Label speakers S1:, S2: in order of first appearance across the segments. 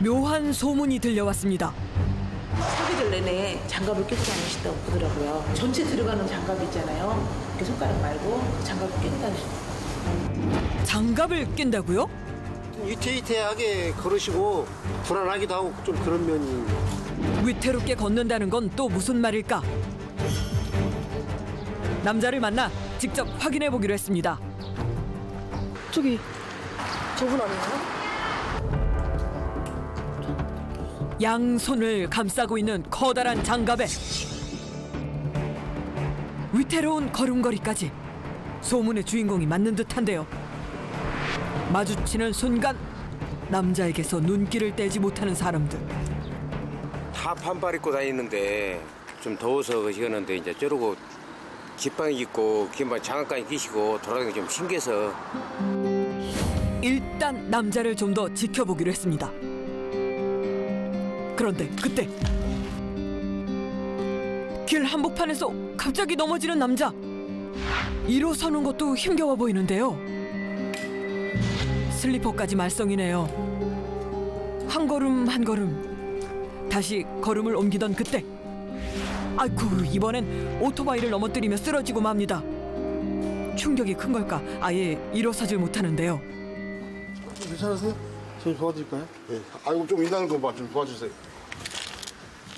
S1: 묘한 소문이 들려왔습니다.
S2: 사계절 내내 장갑을 끼고 다니시다고 그러더라고요. 전체 들어가는 장갑 있잖아요. 이렇게 손가락 말고 장갑을 끼고 다니시더라고요.
S1: 장갑을 낀다고요?
S3: 위태위태하게 걸으시고 불안하기도 하고 좀 그런 면이.
S1: 위태롭게 걷는다는 건 또 무슨 말일까? 남자를 만나 직접 확인해 보기로 했습니다.
S4: 저기 저분 아니에요?
S1: 양손을 감싸고 있는 커다란 장갑에 위태로운 걸음걸이까지 소문의 주인공이 맞는 듯한데요. 마주치는 순간 남자에게서 눈길을 떼지 못하는 사람들.
S5: 다 반팔 입고 다니는데 좀 더워서 그러시는데 이제 저러고 깃방이 입고 긴발 장갑까지 끼시고 돌아다니는 게 좀 신기해서
S1: 일단 남자를 좀 더 지켜보기로 했습니다. 그런데 그때 길 한복판에서 갑자기 넘어지는 남자. 일어서는 것도 힘겨워 보이는데요. 슬리퍼까지 말썽이네요. 한 걸음 한 걸음 다시 걸음을 옮기던 그때 아이쿠, 이번엔 오토바이를 넘어뜨리며 쓰러지고 맙니다. 충격이 큰 걸까 아예 일어서질 못하는데요.
S6: 괜찮으세요? 저 도와드릴까요? 네. 아이고 좀 일하는 거 봐. 좀 도와주세요.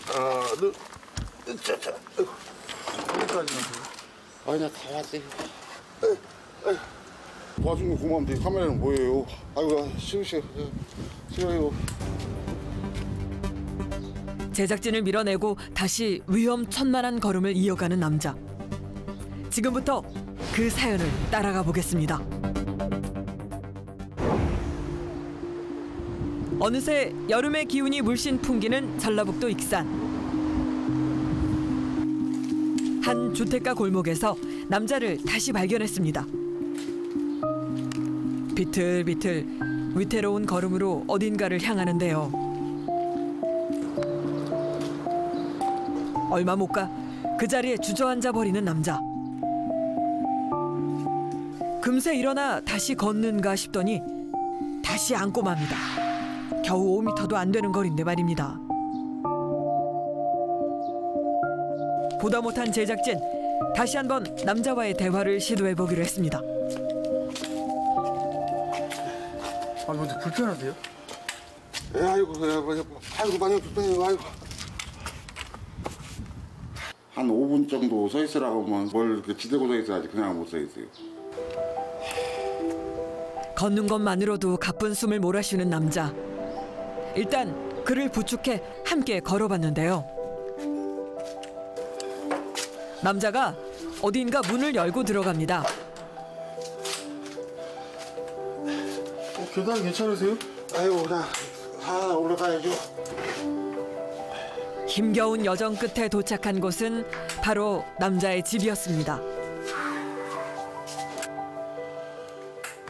S6: 하나, 둘, 자. 아이고. 어디까지 가세요?
S3: 아니 나 다 왔어요.
S6: 도와준 거 고마운데 카메라는 뭐예요? 아이고 싫으세요.
S1: 제작진을 밀어내고 다시 위험천만한 걸음을 이어가는 남자. 지금부터 그 사연을 따라가 보겠습니다. 어느새 여름의 기운이 물씬 풍기는 전라북도 익산. 한 주택가 골목에서 남자를 다시 발견했습니다. 비틀비틀 위태로운 걸음으로 어딘가를 향하는데요. 얼마 못 가 그 자리에 주저앉아 버리는 남자. 금세 일어나 다시 걷는가 싶더니 다시 앉고 맙니다. 겨우 5m도 안 되는 거리인데 말입니다. 보다 못한 제작진, 다시 한번 남자와의 대화를 시도해 보기로 했습니다.
S4: 아, 근데 불편하세요?
S6: 아이고 많이 불편해요. 아이고. 한 5분 정도 서 있으라고 하면 뭘 이렇게 지대고 서 있어야지 그냥 못 서 있어요.
S1: 걷는 것만으로도 가쁜 숨을 몰아쉬는 남자. 일단 그를 부축해 함께 걸어봤는데요. 남자가 어딘가 문을 열고 들어갑니다.
S6: 계단 괜찮으세요? 아이고 그냥 하나 올라가야죠.
S1: 힘겨운 여정 끝에 도착한 곳은 바로 남자의 집이었습니다.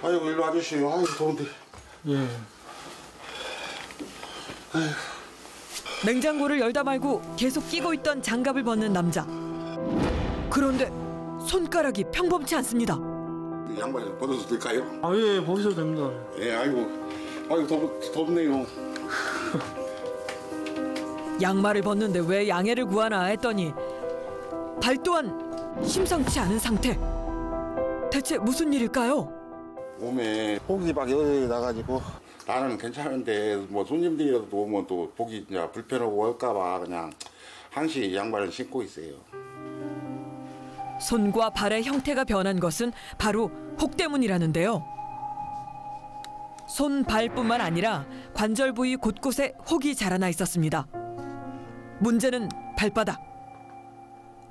S6: 아이고 일로 와주시오. 아이고 더운데.
S4: 예.
S6: 아이고.
S1: 냉장고를 열다 말고 계속 끼고 있던 장갑을 벗는 남자. 그런데 손가락이 평범치 않습니다.
S6: 양말 벗어도 될까요?
S4: 아, 예, 벗으셔도 됩니다.
S6: 예, 아이고 덥네요.
S1: 양말을 벗는데 왜 양해를 구하나 했더니 발 또한 심상치 않은 상태. 대체 무슨 일일까요?
S6: 몸에 복이 막 여기 나가지고 나는 괜찮은데 뭐 손님들이라도 오면 또 복이 이제 불편하고 할까봐 그냥 한시 양말을 신고 있어요.
S1: 손과 발의 형태가 변한 것은 바로 혹 때문이라는데요. 손, 발뿐만 아니라 관절 부위 곳곳에 혹이 자라나 있었습니다. 문제는 발바닥.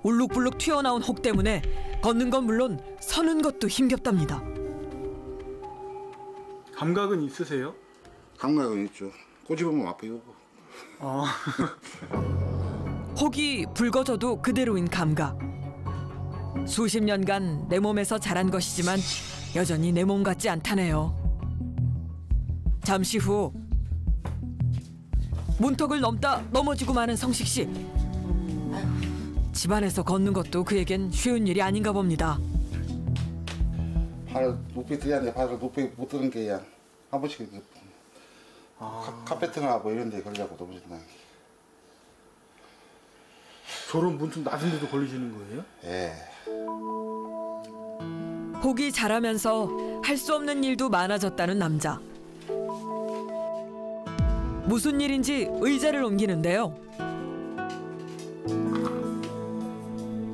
S1: 울룩불룩 튀어나온 혹 때문에 걷는 건 물론 서는 것도 힘겹답니다.
S4: 감각은 있으세요?
S6: 감각은 있죠. 꼬집으면 아파요.
S4: 아.
S1: 혹이 붉어져도 그대로인 감각. 수십 년간 내 몸에서 자란 것이지만 여전히 내 몸 같지 않다네요. 잠시 후 문턱을 넘다 넘어지고 마는 성식 씨. 집안에서 걷는 것도 그에겐 쉬운 일이 아닌가 봅니다.
S6: 발을 높이 들어야 돼. 발을 높이 못 드는 게 한 번씩 카페트나 뭐 이런 데 걸려갖고 넘어진다.
S4: 저런 문틈 낮은 데도 걸리시는 거예요?
S6: 예.
S1: 혹이 자라면서 할 수 없는 일도 많아졌다는 남자. 무슨 일인지 의자를 옮기는데요.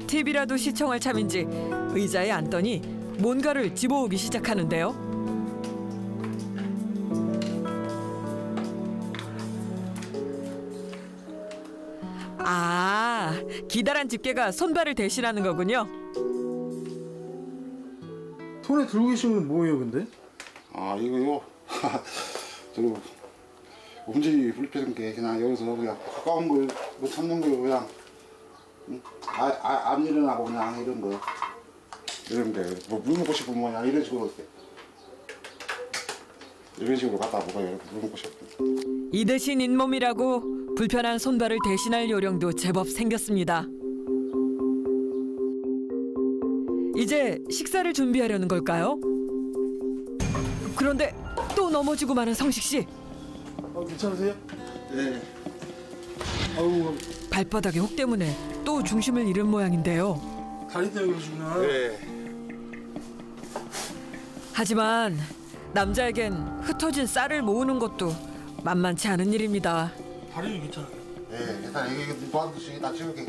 S1: TV라도 시청할 참인지 의자에 앉더니 뭔가를 집어오기 시작하는데요. 아, 기다란 집게가 손발을 대신하는 거군요.
S4: 손에 들고 계신 건 뭐예요, 근데?
S6: 아, 이거요? 저거 움직이기 불편한 게 그냥 여기서 그냥 가까운 걸 뭐 찾는 거 그냥 안 일어나고 그냥 이런 거 이런 게 뭐 물 먹고 싶으면 그냥 이런 식으로 갖다 먹어요. 물 먹고 싶으면.
S1: 이 대신 잇몸이라고 불편한 손발을 대신할 요령도 제법 생겼습니다. 이제 식사를 준비하려는 걸까요? 그런데 또 넘어지고 마는 성식 씨.
S4: 괜찮으세요?
S6: 네.
S4: 아우,
S1: 발바닥에 혹 때문에 또 중심을 잃은 모양인데요.
S4: 다리 때문에 그러시구나.
S6: 네.
S1: 하지만 남자에겐 흩어진 쌀을 모으는 것도 만만치 않은 일입니다.
S4: 다리는 괜찮아요?
S6: 네. 일단 이게 도와주시 나 찍을게.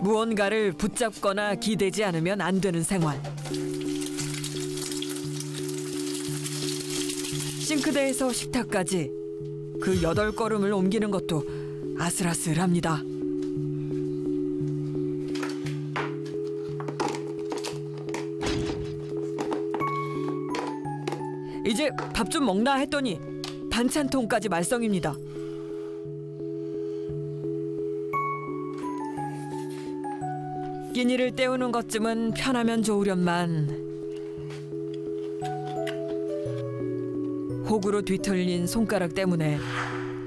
S1: 무언가를 붙잡거나 기대지 않으면 안 되는 생활. 싱크대에서 식탁까지 그 8걸음을 옮기는 것도 아슬아슬합니다. 이제 밥 좀 먹나 했더니 반찬통까지 말썽입니다. 끼니를 때우는 것쯤은 편하면 좋으련만 혹으로 뒤틀린 손가락 때문에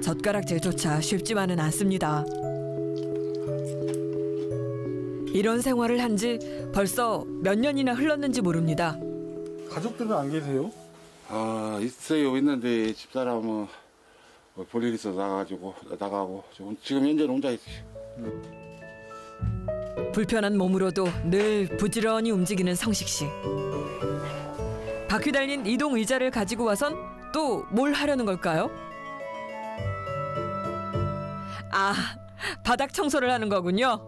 S1: 젓가락질조차 쉽지만은 않습니다. 이런 생활을 한 지 벌써 몇 년이나 흘렀는지 모릅니다.
S4: 가족들은 안 계세요?
S6: 아, 있어요. 있는데 집사람은 볼일 있어서 나가고 지금 현재는 혼자 있어요.
S1: 불편한 몸으로도 늘 부지런히 움직이는 성식 씨. 바퀴 달린 이동 의자를 가지고 와선 또 뭘 하려는 걸까요? 아, 바닥 청소를 하는 거군요.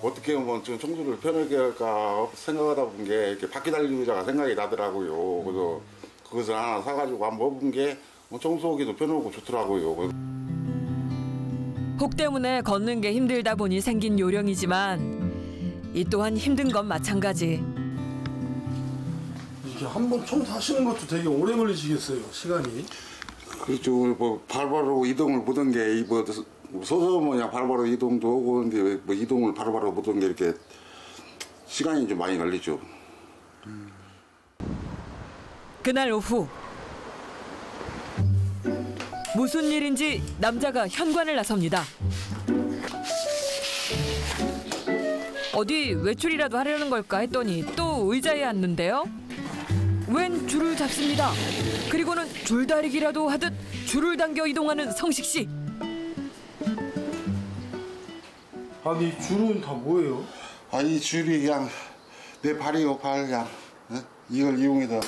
S6: 어떻게 하면 좀 청소를 편하게 할까 생각하다 본 게 이렇게 바퀴 달린 의자가 생각이 나더라고요. 그래서 그것을 하나 사가지고 한번 먹은 게 청소하기도 편하고 좋더라고요.
S1: 혹 때문에 걷는 게 힘들다 보니 생긴 요령이지만 이 또한 힘든 건 마찬가지.
S4: 이게 한번 청소하시는 것도 되게 오래 걸리시겠어요, 시간이.
S6: 그렇죠. 뭐 바로바로 이동을 못한 게 뭐 서서 그냥 바로바로 이동도 하고 근데 뭐 이동을 바로바로 못한 게 이렇게 시간이 좀 많이 걸리죠.
S1: 그날 오후 무슨 일인지 남자가 현관을 나섭니다. 어디 외출이라도 하려는 걸까 했더니 또 의자에 앉는데요. 웬 줄을 잡습니다. 그리고는 줄다리기라도 하듯 줄을 당겨 이동하는 성식 씨.
S4: 아니, 이 줄은 다 뭐예요?
S6: 아, 이 줄이 그냥 내 발이요, 발 그냥 이걸 이용해서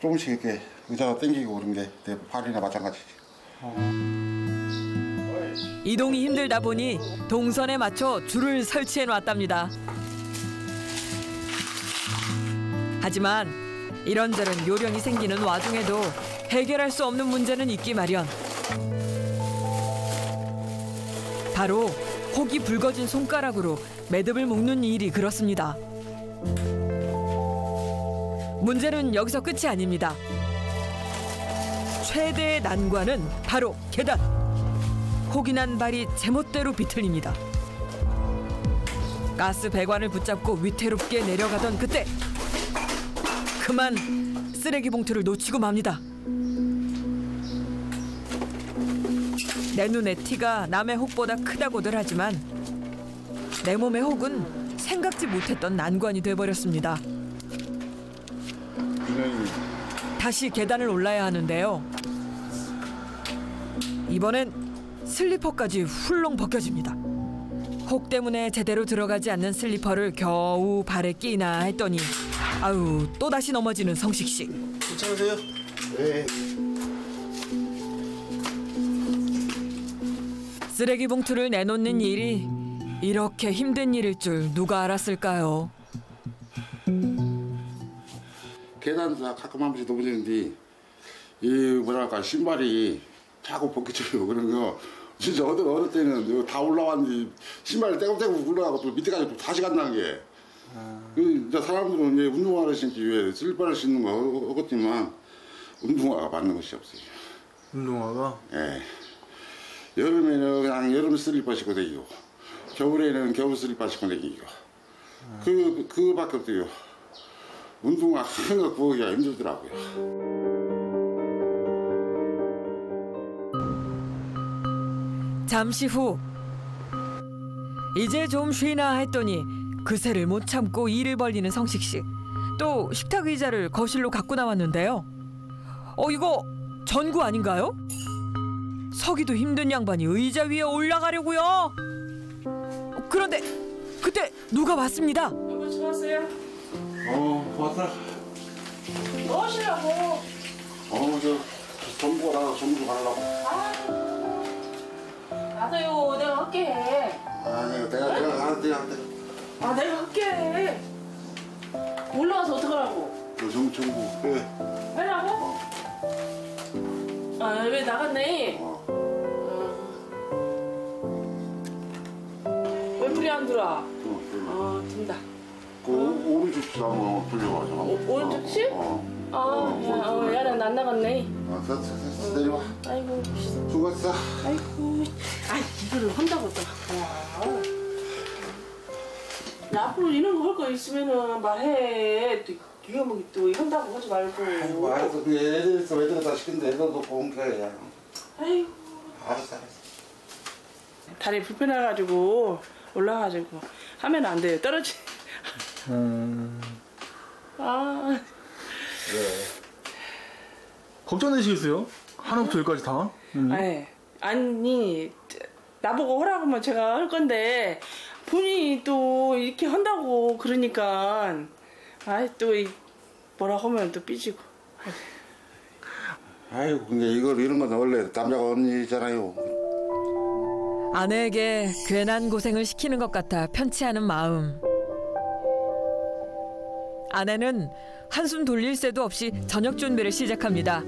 S6: 조금씩 이렇게 의자가 당기고 그런 게 내 발이나 마찬가지지.
S1: 이동이 힘들다 보니 동선에 맞춰 줄을 설치해 놨답니다. 하지만 이런저런 요령이 생기는 와중에도 해결할 수 없는 문제는 있기 마련. 바로 혹이 붉어진 손가락으로 매듭을 묶는 일이 그렇습니다. 문제는 여기서 끝이 아닙니다. 최대의 난관은 바로 계단. 혹이 난 발이 제멋대로 비틀립니다. 가스 배관을 붙잡고 위태롭게 내려가던 그때 그만 쓰레기 봉투를 놓치고 맙니다. 내 눈에 티가 남의 혹보다 크다고들 하지만 내 몸의 혹은 생각지 못했던 난관이 돼버렸습니다.
S6: 분명히
S1: 다시 계단을 올라야 하는데요. 이번엔 슬리퍼까지 훌렁 벗겨집니다. 혹 때문에 제대로 들어가지 않는 슬리퍼를 겨우 발에 끼나 했더니 아유 또다시 넘어지는 성식 씨.
S4: 괜찮으세요?
S3: 네.
S1: 쓰레기 봉투를 내놓는 일이 이렇게 힘든 일일 줄 누가 알았을까요?
S6: 계단에서 가끔 한 번씩 넘어지는데 이 뭐랄까 신발이 자꾸 벗겨져요. 그런 거 진짜 어느 때는 다 올라왔는데 신발이 떼고떼고 올라가고 또 밑에까지 또 다시 간다는 게. 이제 사람들은 이제 운동화를 신기 위해 슬리퍼를 신는 거 하겠지만 운동화가 맞는 것이 없어요.
S4: 운동화가?
S6: 예. 여름에는 그냥 여름 슬리퍼 신고 다니고 겨울에는 겨울 슬리퍼 신고 다니고 그밖에 없어요. 운동화 한 거 구하기가 힘들더라고요.
S1: 잠시 후 이제 좀 쉬나 했더니 그새를 못 참고 이를 벌리는 성식 씨. 또 식탁 의자를 거실로 갖고 나왔는데요. 이거 전구 아닌가요? 서기도 힘든 양반이 의자 위에 올라가려고요. 그런데 그때 누가 왔습니다.
S2: 여보 좋았어요?
S6: 왔다.
S2: 뭐 하시려고?
S6: 저 전부가 전부 가려고.
S2: 나도요. 내가 할게.
S6: 내가 가는데.
S2: 아 내가 할게. 올라가서 어떡하라고?
S6: 전부 그래.
S2: 하라고? 아 왜 나갔네? 왜 불이 안 들어와? 든다.
S6: 그 오른쪽 집 한번 돌려봐.
S2: 오른쪽 집? 야는 안 나갔네.
S6: 됐어. 내려와.
S2: 아이고
S6: 수고했어.
S2: 아이고 이거를 한다고 또. 야, 앞으로 이런 거 할 거 있으면은 말해. 또 네가 뭐 또 한다고 하지 말고.
S6: 알았어. 그 애들 있어. 애들 다 시킨데 애들 놓고 온 거야.
S2: 아이고.
S6: 알았어.
S2: 다리 불편해가지고 올라가지고 하면 안 돼요. 떨어지.
S4: 걱정되시겠어요? 하나부터 열까지 다?
S2: 아니 나보고 하라고만 제가 할 건데 본인이 또 이렇게 한다고 그러니까 또 뭐라고 하면 또 삐지고.
S6: 아이고 근데 이런 건 원래 남자가 언니잖아요.
S1: 아내에게 괜한 고생을 시키는 것 같아 편치 않은 마음. 아내는 한숨 돌릴 새도 없이 저녁 준비를 시작합니다.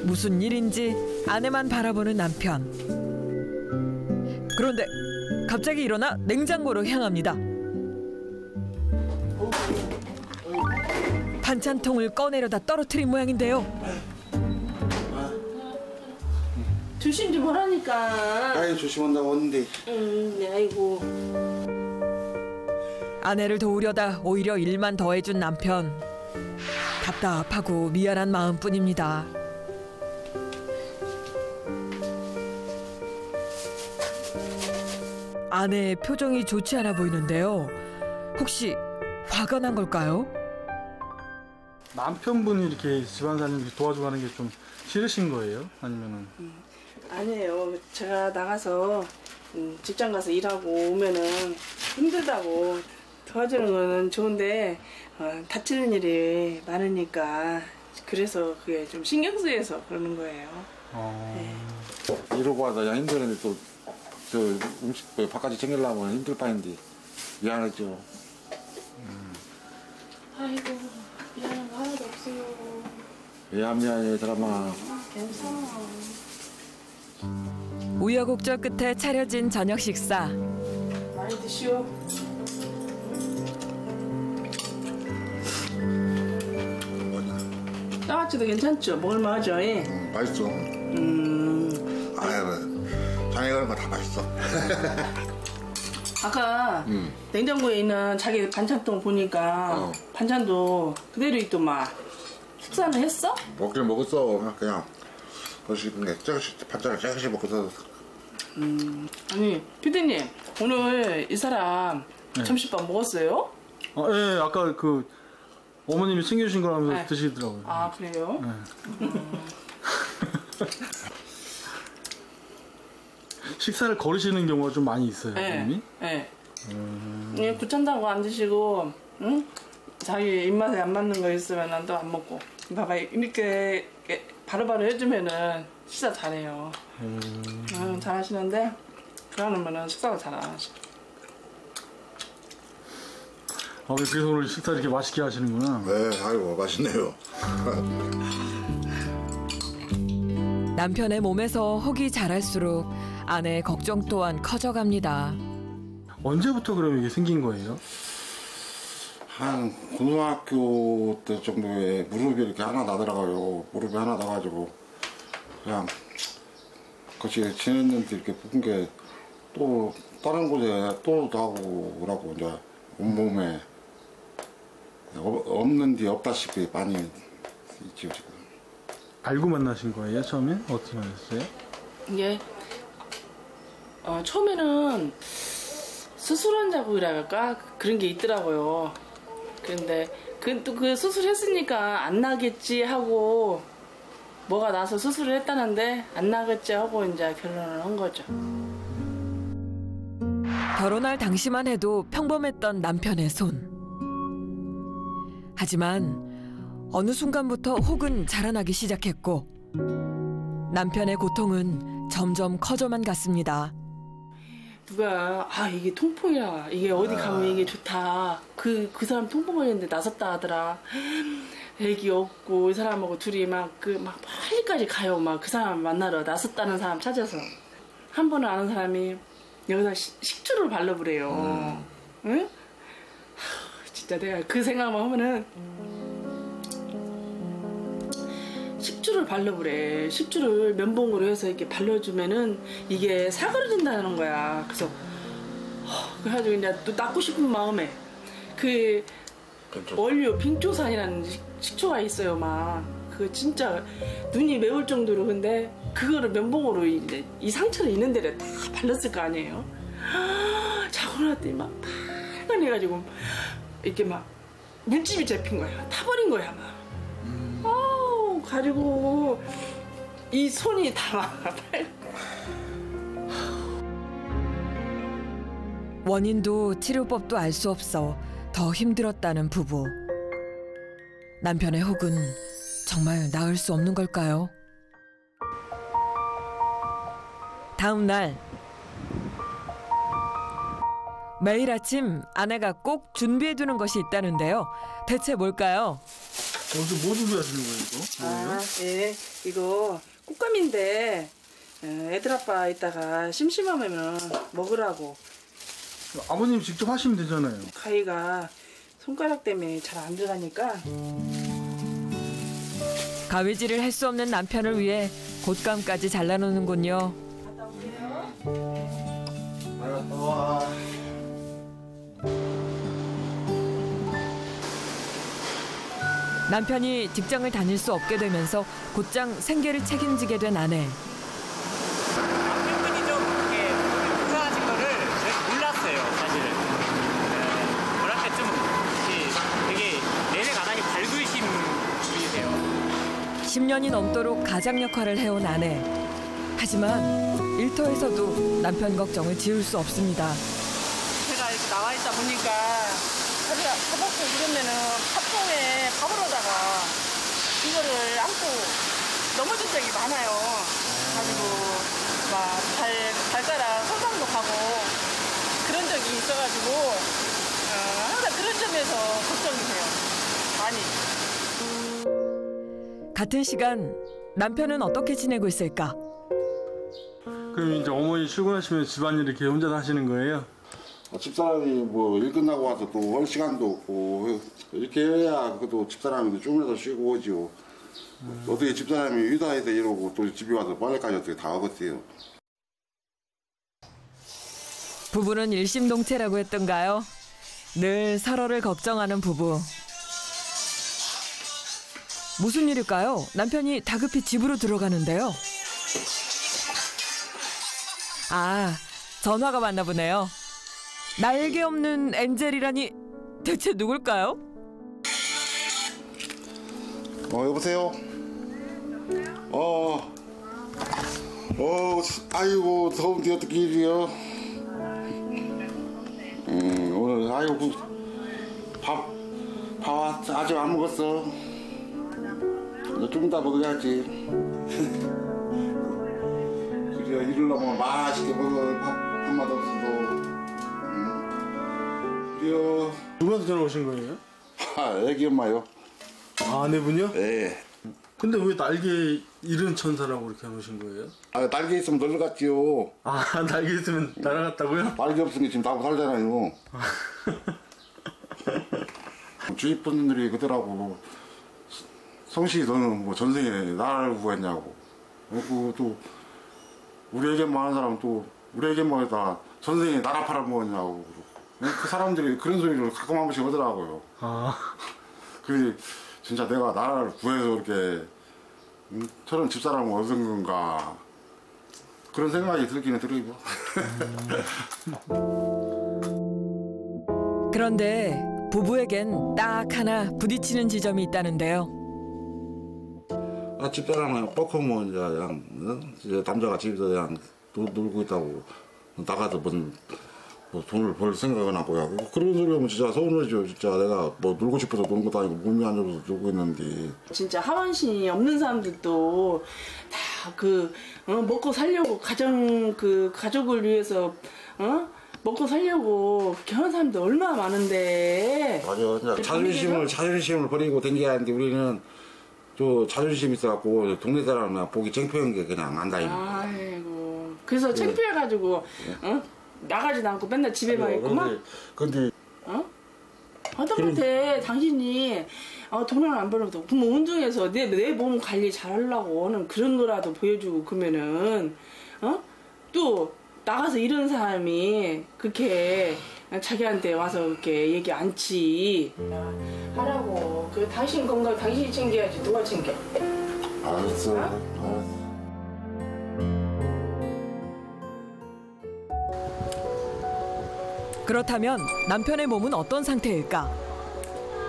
S1: 무슨 일인지 아내만 바라보는 남편. 그런데 갑자기 일어나 냉장고로 향합니다. 반찬통을 꺼내려다 떨어뜨린 모양인데요.
S2: 조심 좀 하라니까.
S6: 아이 조심한다고 했는데.
S2: 아이고.
S1: 아내를 도우려다 오히려 일만 더해준 남편. 답답하고 미안한 마음뿐입니다. 아내의 표정이 좋지 않아 보이는데요. 혹시 화가 난 걸까요?
S4: 남편분이 이렇게 집안살림 이렇게 도와주고 하는 게 좀 싫으신 거예요? 아니면은?
S2: 아니에요. 제가 나가서 직장 가서 일하고 오면은 힘들다고 도와주는 거는 좋은데 다치는 일이 많으니까 그래서 그게 좀 신경 쓰여서 그러는 거예요. 네.
S6: 이러고 하다 힘들었는데 또 저 음식 바깥에 챙기려면 힘들 판인데 미안하죠.
S2: 아이고 미안한 거 하나도 없어요.
S6: 왜 안 미안해 드라마.
S2: 괜찮아.
S1: 우여곡절 끝에 차려진 저녁 식사.
S2: 많이 드시오. 땅아찌도 괜찮죠? 먹을만하죠? 예?
S6: 맛있어. 아유 장에 가는 거 다 맛있어.
S2: 아까 냉장고에 있는 자기 반찬통 보니까 반찬도 그대로 있더만. 식사는 했어?
S6: 먹긴 먹었어. 그냥 그것이 반찬을 조금씩 먹고서.
S2: 아니 피디님 오늘 이 사람 점심밥 먹었어요?
S4: 예, 아까 그 어머님이 챙겨주신 거라면서
S7: 네.
S4: 드시더라고요.
S7: 아, 그래요?
S4: 네. 식사를 거르시는 경우가 좀 많이 있어요, 어머님이?
S7: 네. 네. 귀찮다고 안 드시고, 응? 자기 입맛에 안 맞는 거 있으면 난 또 안 먹고. 봐봐, 이렇게 바로바로 해주면은 식사 잘해요. 잘하시는데, 그러면은 식사가 잘 안 하시고.
S4: 그래서 오늘 식사 이렇게 맛있게 하시는구나.
S8: 네, 아이고 맛있네요.
S1: 남편의 몸에서 혹이 자랄수록 아내의 걱정 또한 커져갑니다.
S4: 언제부터 그러면 이게 생긴 거예요?
S6: 한 고등학교 때 정도에 무릎이 이렇게 하나 나더라고요. 무릎이 하나 나가지고 그냥 같이 지냈는데 이렇게 붓은 게 또 다른 곳에 또 나고 그러고 이제 온몸에 없는 데 없다시피 많이 있죠 지금.
S4: 알고 만나신 거예요, 처음에? 어떻게 만났어요?
S7: 이게 처음에는 수술한 자국이라 할까 그런 게 있더라고요. 그런데 그 수술했으니까 안 나겠지 하고 뭐가 나서 수술을 했다는데 안 나겠지 하고 이제 결론을 한 거죠.
S1: 결혼할 당시만 해도 평범했던 남편의 손. 하지만 어느 순간부터 혹은 자라나기 시작했고 남편의 고통은 점점 커져만 갔습니다.
S7: 누가 이게 통풍이야, 이게 어디 가면 이게 좋다, 그 사람 통풍 걸렸는데 나섰다 하더라, 애기 없고 이 사람하고 둘이 막 빨리까지 가요. 막 그 사람 만나러 나섰다는 사람 찾아서. 한 번은 아는 사람이 여기다 식초를 발라보래요. 응? 진짜 내가 그 생각만 하면은 식초를 발라보래. 식초를 면봉으로 해서 이렇게 발라주면은 이게 사그러진다는 거야. 그래가지고 이제 또 닦고 싶은 마음에 그 원료 빙초산이라는 식초가 있어요. 막 그 진짜 눈이 매울 정도로. 근데 그거를 면봉으로 이제 이 상처를 있는 데를 다 발랐을 거 아니에요. 자고 났더니 막 빨간해가지고 이렇게 막 물집이 잡힌 거야. 타버린 거야 막. 가지고 이 손이 다 막
S1: 원인도 치료법도 알 수 없어 더 힘들었다는 부부. 남편의 혹은 정말 나을 수 없는 걸까요? 다음 날 매일 아침 아내가 꼭 준비해두는 것이 있다는데요. 대체 뭘까요?
S4: 뭐 준비하시는 거예요, 이거?
S7: 예, 이거 꽃감인데 애들 아빠 이따가 심심하면 먹으라고.
S4: 아버님 직접 하시면 되잖아요.
S7: 가위가 손가락 때문에 잘 안 들어가니까.
S1: 가위질을 할 수 없는 남편을 위해 곶감까지 잘라놓는군요.
S3: 알았다 와.
S1: 남편이 직장을 다닐 수 없게 되면서 곧장 생계를 책임지게 된 아내.
S9: 남편분이 좀 이렇게 불쌍하신 거를 제가 몰랐어요, 사실은. 뭐랄까 좀 되게 내내 가만히 밝으신 분이세요.
S1: 10년이 넘도록 가장 역할을 해온 아내. 하지만 일터에서도 남편 걱정을 지울 수 없습니다.
S7: 제가 이렇게 나와 있다 보니까 다리가 가볍고 이러면은 팥통에 밥으로다가 이거를 안고 넘어진 적이 많아요. 가지고 막 발가락 손상도 가고 그런 적이 있어가지고 항상 그런 점에서 걱정이 돼요. 많이.
S1: 같은 시간 남편은 어떻게 지내고 있을까?
S4: 그럼 이제 어머니 출근하시면 집안일 이렇게 혼자 다 하시는 거예요?
S6: 집사람이 뭐 일 끝나고 와서 또 올 시간도 없고 이렇게 해야 그래도 집사람이 좀이라도 쉬고 오지요. 어떻게 집사람이 유다해서 이러고 또 집에 와서 빨래까지 어떻게 다 하겠어요.
S1: 부부는 일심동체라고 했던가요? 늘 서로를 걱정하는 부부. 무슨 일일까요? 남편이 다급히 집으로 들어가는데요. 전화가 왔나 보네요. 날개 없는 엔젤이라니 대체 누굴까요?
S6: 여보세요? 아이고, 더운데 어떻게 일이요? 오늘, 아이고, 밥 아직 안 먹었어. 좀 이따 먹어야지. 그래, 이러려면 맛있게 먹어. 밥맛 없어도. 그래요.
S4: 누구한테 전화 오신 거예요?
S6: 애기 엄마요.
S4: 아, 아내분요?
S6: 예.
S4: 근데 왜 날개 잃은 천사라고 그렇게 하신 거예요?
S6: 날개 있으면 놀러갔지요.
S4: 아, 날개 있으면 날아갔다고요?
S6: 날개 없으니 지금 나고 살잖아요. 주위 분들이 그러더라고. 성식이 너는 뭐 전생에 나라를 구했냐고. 그리고 또 우리 애견만 하는 사람은 또 우리 애견만에다 전생에 나라 팔아먹었냐고. 그 사람들이 그런 소리를 가끔 한 번씩 하더라고요.
S4: 아.
S6: 그래 진짜 내가 나라를 구해서 이렇게 저런 집사람을 얻은 건가 그런 생각이 들기는 들어요.
S1: 그런데 부부에겐 딱 하나 부딪히는 지점이 있다는데요.
S6: 집사람은 뻑하면 이제 그냥 이제 남자가 집에서 그냥 놀고 있다고 나가서 뭐 돈을 벌 생각은 하고요. 그런 소리 하면 진짜 서운하죠. 진짜 내가 뭐 놀고 싶어서 노는 것도 아니고 몸이 안 좋아서 놀고 있는데.
S7: 진짜 하반신이 없는 사람들도 다 먹고 살려고 가족을 위해서 먹고 살려고 그렇게 하는 사람들 얼마나 많은데.
S6: 맞아. 자존심을 버리고 댕겨야 하는데 우리는 또 자존심 있어갖고 동네 사람은 보기 창피한 게 그냥 안 다니는.
S7: 아이고. 그래서 창피해가지고 나가지도 않고 맨날 집에만 있구만.
S6: 근데
S7: 하다못해 당신이 돈을 안 벌어도 그럼 운동해서 내 몸 관리 잘하려고는 그런 거라도 보여주고 그러면은 또 나가서 이런 사람이 그렇게 자기한테 와서 이렇게 얘기 않지. 하라고. 그 당신 건강 당신이 챙겨야지 누가 챙겨?
S6: 알았어.
S1: 그렇다면 남편의 몸은 어떤 상태일까?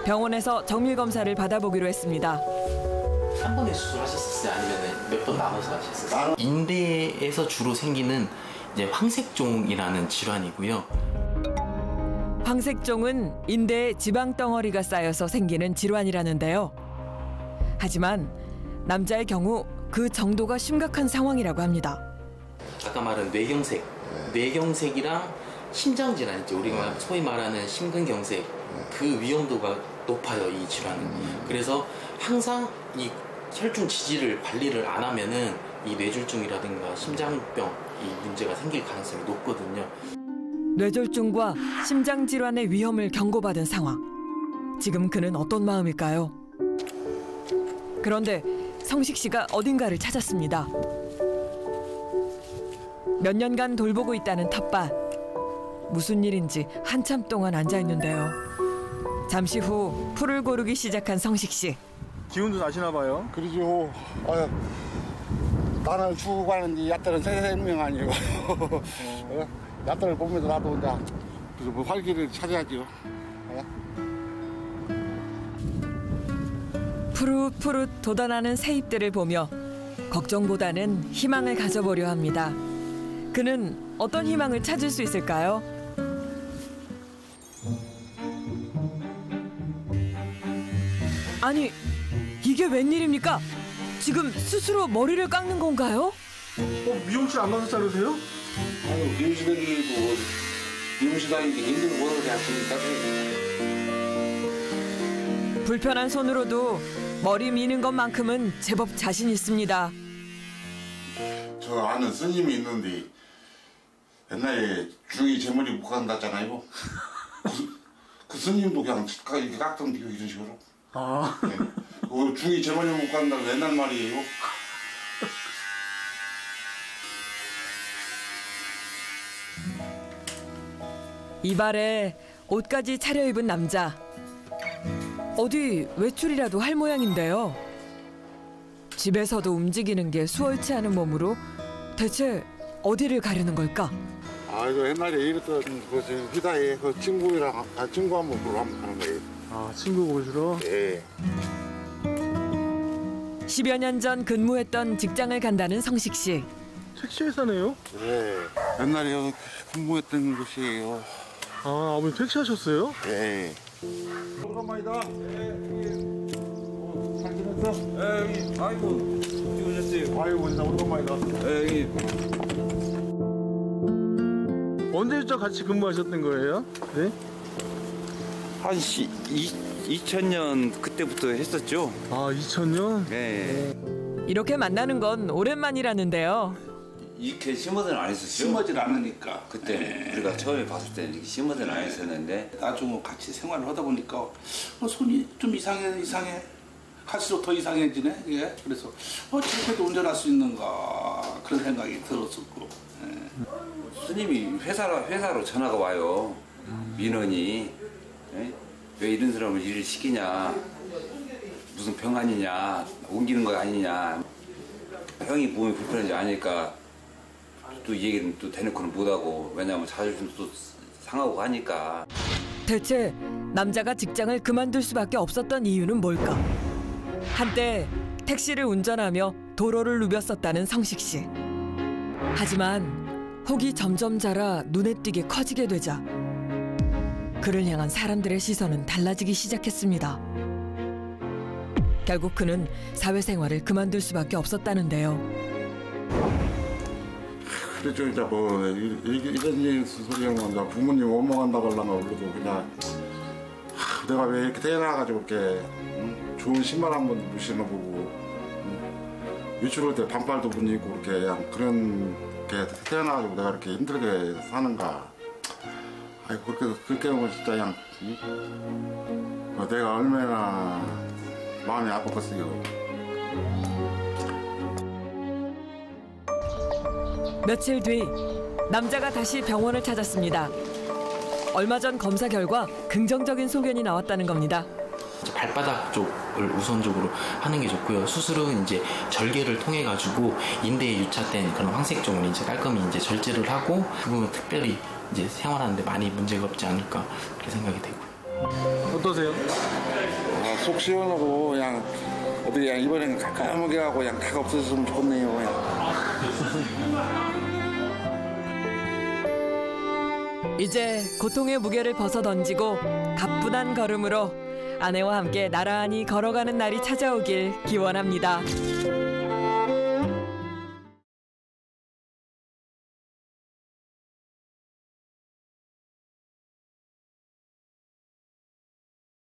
S1: 병원에서 정밀 검사를 받아보기로 했습니다.
S8: 한 번에 수술하셨었어요? 아니면 몇 번 나눠서 하셨었어요? 인대에서 주로 생기는 이제 황색종이라는 질환이고요.
S1: 황색종은 인대에 지방 덩어리가 쌓여서 생기는 질환이라는데요. 하지만 남자의 경우 그 정도가 심각한 상황이라고 합니다.
S8: 아까 말한 뇌경색이랑 심장질환 있죠. 우리가 소위 말하는 심근경색 그 위험도가 높아요. 이 질환은. 그래서 항상 이 혈중 지지를 관리를 안 하면은 이 뇌졸중이라든가 심장병 이 문제가 생길 가능성이 높거든요.
S1: 뇌졸중과 심장질환의 위험을 경고받은 상황. 지금 그는 어떤 마음일까요? 그런데 성식 씨가 어딘가를 찾았습니다. 몇 년간 돌보고 있다는 텃밭. 무슨 일인지 한참 동안 앉아 있는데요. 잠시 후 풀을 고르기 시작한 성식 씨.
S4: 기운도 나시나 봐요.
S6: 그러죠. 나는 죽고 가는데 야들은 생명 아니에요. 야들을 보면서 나도 이제 그래서 뭐 활기를 찾아야죠.
S1: 푸릇푸릇 돋아나는 새잎들을 보며 걱정보다는 희망을 가져보려 합니다. 그는 어떤 희망을 찾을 수 있을까요? 아니, 이게 웬일입니까? 지금 스스로 머리를 깎는 건가요?
S4: 미용실 안 가서 자르세요?
S5: 아유, 미용실이고 미용실 다니기 힘들고 그냥
S1: 불편한 손으로도 머리 미는 것만큼은 제법 자신 있습니다.
S6: 저 아는 스님이 있는데 옛날에 중이 제 머리 못 깎았잖아요. 그 스님도 그냥 이렇게 깎던데 이런 식으로.
S4: 아.
S6: 네. 그 중이 제 머리 못 깎는다고 옛날 말이에요.
S1: 이발에 옷까지 차려입은 남자. 어디 외출이라도 할 모양인데요. 집에서도 움직이는 게 수월치 않은 몸으로 대체 어디를 가려는 걸까?
S6: 이거 옛날에 이랬던 그 휘다에 그 친구 한번 보러 한번 가는 거예요.
S4: 친구 보시러?
S6: 예.
S1: 10여 년 전 근무했던 직장을 간다는 성식 씨.
S4: 택시회사네요?
S6: 네. 옛날에 여기 근무했던 곳이에요.
S4: 아, 아버님 택시 하셨어요?
S6: 네.
S3: 오랜만이다. 잘 지냈어? 아이고, 찍으셨지? 아이고, 진짜 오랜만이다.
S4: 언제부터 같이 근무하셨던 거예요? 네?
S10: 한 2000년 그때부터 했었죠.
S4: 아, 2000년?
S10: 네.
S1: 이렇게 만나는 건 오랜만이라는데요.
S10: 이렇게 심어서는 안 했었죠.
S11: 심하질 않으니까.
S10: 그때 우리가 처음에 봤을 때는 이렇게 심어서는 안 했었는데
S11: 나중에 같이 생활을 하다 보니까 손이 좀 이상해. 갈수록 더 이상해지네. 예. 그래서 저렇게도 운전할 수 있는가 그런 생각이 들었었고. 예.
S10: 스님이 회사로 전화가 와요. 민원이 왜 이런 사람을 일을 시키냐, 무슨 병 아니냐, 옮기는 거 아니냐. 형이 몸이 불편한지 아니까 또 이 얘기는 또 대놓고는 못하고, 왜냐하면 자존심도 또 상하고 하니까.
S1: 대체 남자가 직장을 그만둘 수밖에 없었던 이유는 뭘까? 한때 택시를 운전하며 도로를 누볐었다는 성식 씨. 하지만 혹이 점점 자라 눈에 띄게 커지게 되자 그를 향한 사람들의 시선은 달라지기 시작했습니다. 결국 그는 사회생활을 그만둘 수밖에 없었다는데요.
S6: 그랬죠. 이제 뭐 이런 소리 하면 부모님 원망한다고 하려면 그래도 그냥 내가 왜 이렇게 태어나가지고 이렇게 좋은 신발 한 번도 못 신어보고 외출할 때 반팔도 못 입고 이렇게 그냥 그런 게 태어나가지고 내가 이렇게 힘들게 사는가. 아이고 그렇게 하면 진짜 그냥 내가 얼마나 마음이 아팠겠어요.
S1: 며칠 뒤 남자가 다시 병원을 찾았습니다. 얼마 전 검사 결과 긍정적인 소견이 나왔다는 겁니다.
S8: 발바닥 쪽을 우선적으로 하는 게 좋고요. 수술은 이제 절개를 통해 가지고 인대에 유착된 그런 황색점을 이제 깔끔히 이제 절제를 하고, 그 부분 특별히 이제 생활하는데 많이 문제가 없지 않을까 그렇게 생각이 되고요.
S4: 어떠세요?
S6: 속 시원하고 그냥 어떻게 그냥 이번에는 깔끔하게 하고 그냥 다 없어졌으면 좋겠네요. 그냥.
S1: 이제 고통의 무게를 벗어던지고 가뿐한 걸음으로 아내와 함께 나란히 걸어가는 날이 찾아오길 기원합니다.